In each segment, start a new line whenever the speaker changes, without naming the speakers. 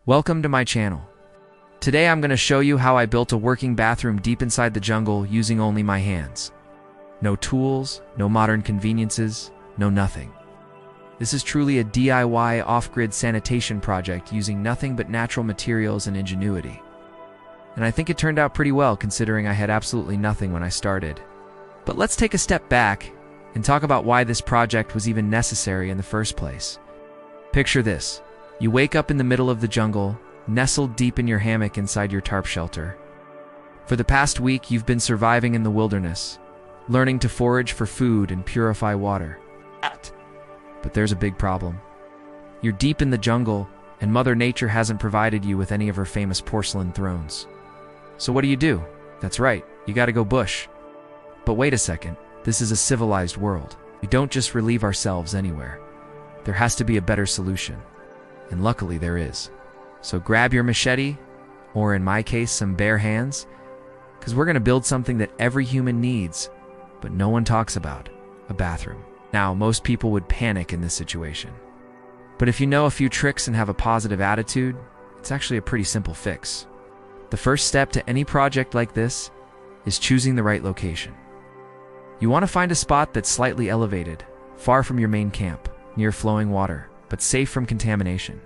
Welcome to my channel. Today I'm going to show you how I built a working bathroom deep inside the jungle using only my hands. No tools, no modern conveniences, no nothing. This is truly a DIY off-grid sanitation project using nothing but natural materials and ingenuity. And I think it turned out pretty well considering I had absolutely nothing when I started. But let's take a step back and talk about why this project was even necessary in the first place. Picture this. You wake up in the middle of the jungle, nestled deep in your hammock inside your tarp shelter. For the past week, you've been surviving in the wilderness, learning to forage for food and purify water. But there's a big problem. You're deep in the jungle, and Mother Nature hasn't provided you with any of her famous porcelain thrones. So what do? That's right, you gotta go bush. But wait a second, this is a civilized world. We don't just relieve ourselves anywhere. There has to be a better solution. And luckily there is. So grab your machete, or in my case, some bare hands, because we're gonna build something that every human needs, but no one talks about, a bathroom. Now, most people would panic in this situation. But if you know a few tricks and have a positive attitude, it's actually a pretty simple fix. The first step to any project like this is choosing the right location. You want to find a spot that's slightly elevated, far from your main camp, near flowing water, but safe from contamination.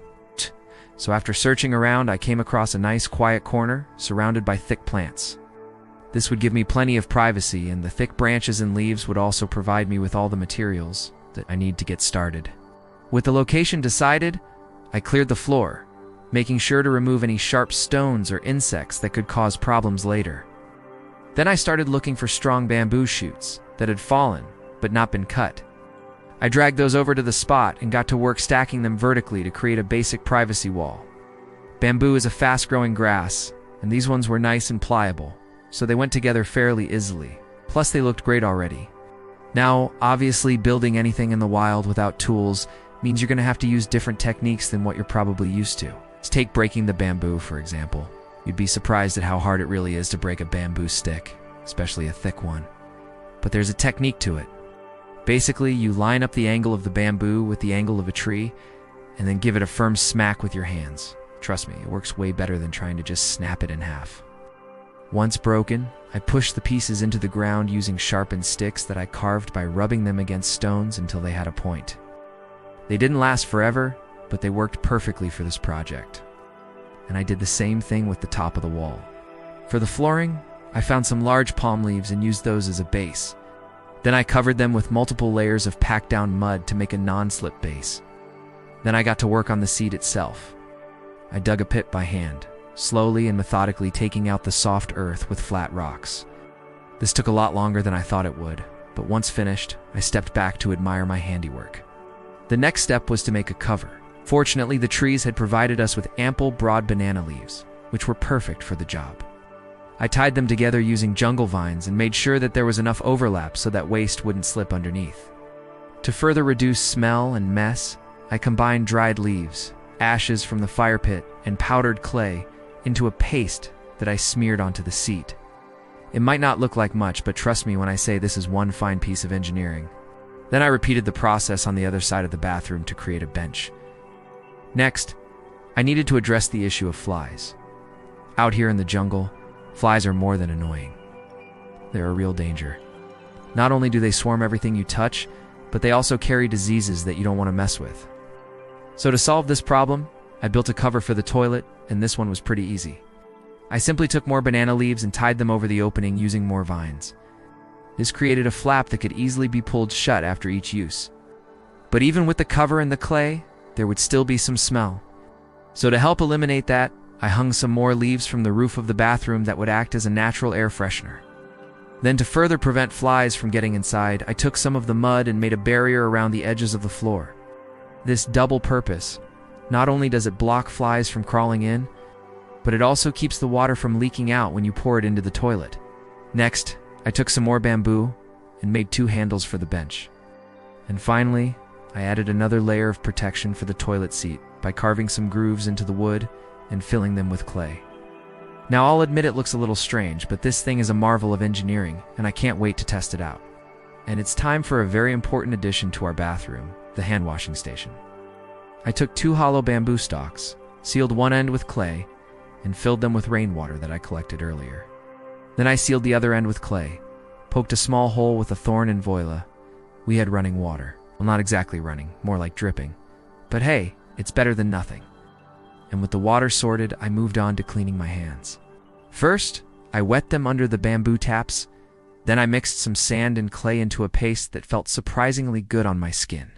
So after searching around, I came across a nice quiet corner surrounded by thick plants. This would give me plenty of privacy, and the thick branches and leaves would also provide me with all the materials that I need to get started. With the location decided, I cleared the floor, making sure to remove any sharp stones or insects that could cause problems later. Then I started looking for strong bamboo shoots that had fallen but not been cut. I dragged those over to the spot and got to work stacking them vertically to create a basic privacy wall. Bamboo is a fast-growing grass, and these ones were nice and pliable, so they went together fairly easily. Plus, they looked great already. Now, obviously, building anything in the wild without tools means you're going to have to use different techniques than what you're probably used to. Let's take breaking the bamboo, for example. You'd be surprised at how hard it really is to break a bamboo stick, especially a thick one. But there's a technique to it. Basically, you line up the angle of the bamboo with the angle of a tree, and then give it a firm smack with your hands. Trust me, it works way better than trying to just snap it in half. Once broken, I pushed the pieces into the ground using sharpened sticks that I carved by rubbing them against stones until they had a point. They didn't last forever, but they worked perfectly for this project. And I did the same thing with the top of the wall. For the flooring, I found some large palm leaves and used those as a base. Then I covered them with multiple layers of packed down mud to make a non-slip base. Then I got to work on the seat itself. I dug a pit by hand, slowly and methodically taking out the soft earth with flat rocks. This took a lot longer than I thought it would, but once finished, I stepped back to admire my handiwork. The next step was to make a cover. Fortunately, the trees had provided us with ample, broad banana leaves, which were perfect for the job. I tied them together using jungle vines and made sure that there was enough overlap so that waste wouldn't slip underneath. To further reduce smell and mess, I combined dried leaves, ashes from the fire pit, and powdered clay into a paste that I smeared onto the seat. It might not look like much, but trust me when I say this is one fine piece of engineering. Then I repeated the process on the other side of the bathroom to create a bench. Next, I needed to address the issue of flies. Out here in the jungle, flies are more than annoying. They're a real danger. Not only do they swarm everything you touch, but they also carry diseases that you don't want to mess with. So to solve this problem, I built a cover for the toilet, and this one was pretty easy. I simply took more banana leaves and tied them over the opening using more vines. This created a flap that could easily be pulled shut after each use. But even with the cover and the clay, there would still be some smell. So to help eliminate that, I hung some more leaves from the roof of the bathroom that would act as a natural air freshener. Then to further prevent flies from getting inside, I took some of the mud and made a barrier around the edges of the floor. This double purpose, not only does it block flies from crawling in, but it also keeps the water from leaking out when you pour it into the toilet. Next, I took some more bamboo and made 2 handles for the bench. And finally, I added another layer of protection for the toilet seat by carving some grooves into the wood and filling them with clay. Now I'll admit it looks a little strange, but this thing is a marvel of engineering, and I can't wait to test it out. And it's time for a very important addition to our bathroom, the hand washing station. I took 2 hollow bamboo stalks, sealed one end with clay, and filled them with rainwater that I collected earlier. Then I sealed the other end with clay, poked a small hole with a thorn and voila. We had running water. Well, not exactly running, more like dripping. But hey, it's better than nothing. And with the water sorted, I moved on to cleaning my hands. First, I wet them under the bamboo taps. Then I mixed some sand and clay into a paste that felt surprisingly good on my skin.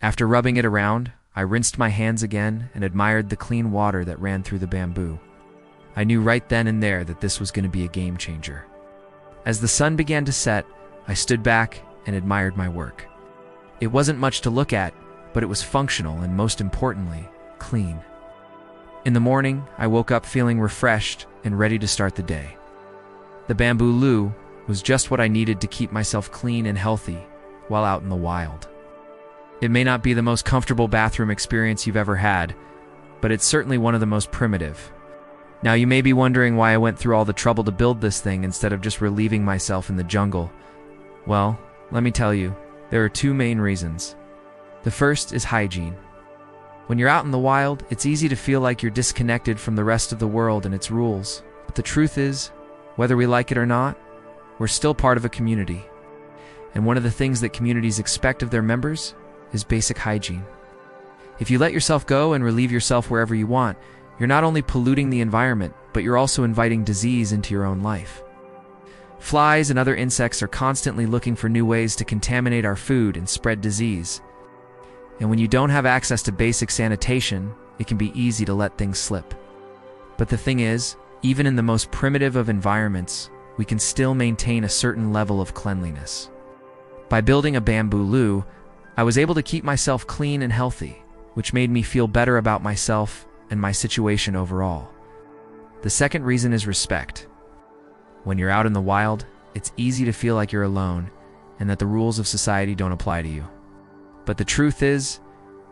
After rubbing it around, I rinsed my hands again and admired the clean water that ran through the bamboo. I knew right then and there that this was going to be a game changer. As the sun began to set, I stood back and admired my work. It wasn't much to look at, but it was functional and, most importantly, clean. In the morning, I woke up feeling refreshed and ready to start the day. The bamboo loo was just what I needed to keep myself clean and healthy while out in the wild. It may not be the most comfortable bathroom experience you've ever had, but it's certainly one of the most primitive. Now you may be wondering why I went through all the trouble to build this thing instead of just relieving myself in the jungle. Well, let me tell you, there are two main reasons. The first is hygiene. When you're out in the wild, it's easy to feel like you're disconnected from the rest of the world and its rules. But the truth is, whether we like it or not, we're still part of a community. And one of the things that communities expect of their members is basic hygiene. If you let yourself go and relieve yourself wherever you want, you're not only polluting the environment, but you're also inviting disease into your own life. Flies and other insects are constantly looking for new ways to contaminate our food and spread disease. And when you don't have access to basic sanitation, it can be easy to let things slip. But the thing is, even in the most primitive of environments, we can still maintain a certain level of cleanliness. By building a bamboo loo, I was able to keep myself clean and healthy, which made me feel better about myself and my situation overall. The second reason is respect. When you're out in the wild, it's easy to feel like you're alone and that the rules of society don't apply to you. But the truth is,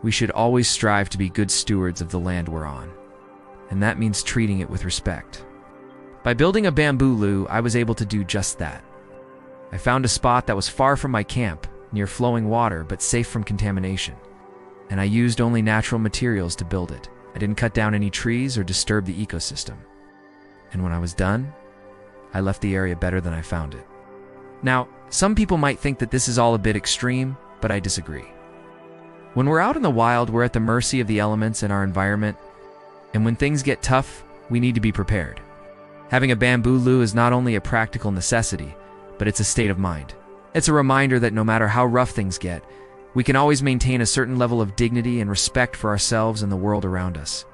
we should always strive to be good stewards of the land we're on. And that means treating it with respect. By building a bamboo loo, I was able to do just that. I found a spot that was far from my camp, near flowing water but safe from contamination. And I used only natural materials to build it. I didn't cut down any trees or disturb the ecosystem. And when I was done, I left the area better than I found it. Now, some people might think that this is all a bit extreme, but I disagree. When we're out in the wild, we're at the mercy of the elements and our environment, and when things get tough, we need to be prepared. Having a bamboo loo is not only a practical necessity, but it's a state of mind. It's a reminder that no matter how rough things get, we can always maintain a certain level of dignity and respect for ourselves and the world around us.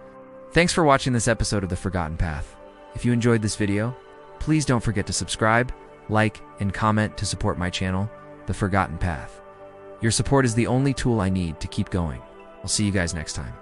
Thanks for watching this episode of The Forgotten Path. If you enjoyed this video, please don't forget to subscribe, like, and comment to support my channel, The Forgotten Path. Your support is the only tool I need to keep going. I'll see you guys next time.